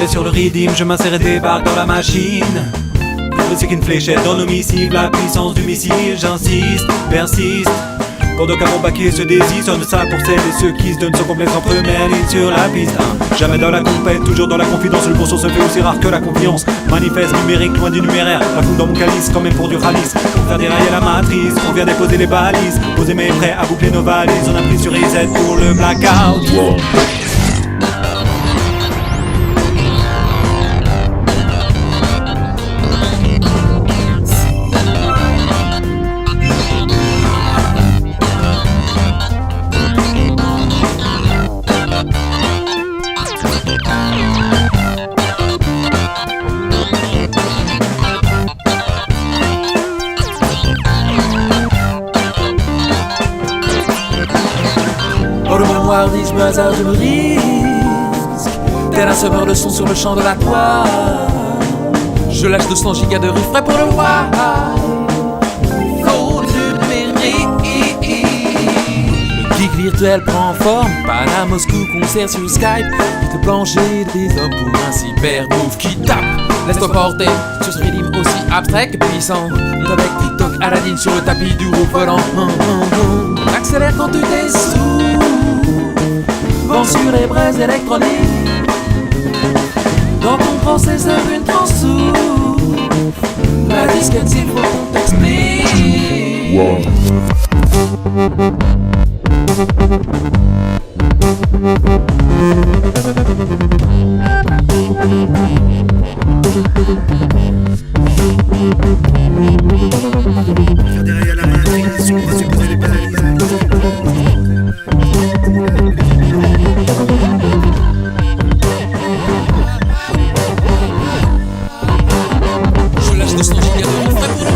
Sur le rythme, je m'insère et débarque dans la machine. C'est qu'une fléchette dans l'homicide, la puissance du missile, j'insiste, persiste. Pendant qu'à mon baquet se désire, sonne ça pour celles et ceux qui se donnent son complexe entre eux, mais aller sur la piste. Jamais dans la compète, toujours dans la confidence, le bon son se fait aussi rare que la confiance. Manifeste numérique, loin du numéraire, la foule dans mon calice, quand même pour du ralice. Pour faire dérailler la matrice, on vient déposer les balises. Poser mes prêts à boucler nos valises, on a pris sur reset pour le blackout. Wow. Oh le vanguardisme, le hasard, je me risque. Tel un semeur de son sur le champ de la toile. Je lâche 200 gigas de riff frais pour le roi. Faut numérique. Le geek virtuel prend forme. Panama, Moscou, concert sur Skype. Vite plancher des hommes pour un cyber move qui tape. Laisse-toi porter sur ce rythme aussi abstrait que puissant. Monte avec TikTok, Aladdin sur le tapis du gros volant. Accélère quand tu t'es sous. Vent sur les braises électroniques. Dans ton processeur une transoupe. La disquette s'il faut qu'on t'explique. Wow. Faire derrière la matrice, on va se poser les balises. Je lâche 200 gigas de mon frère pour le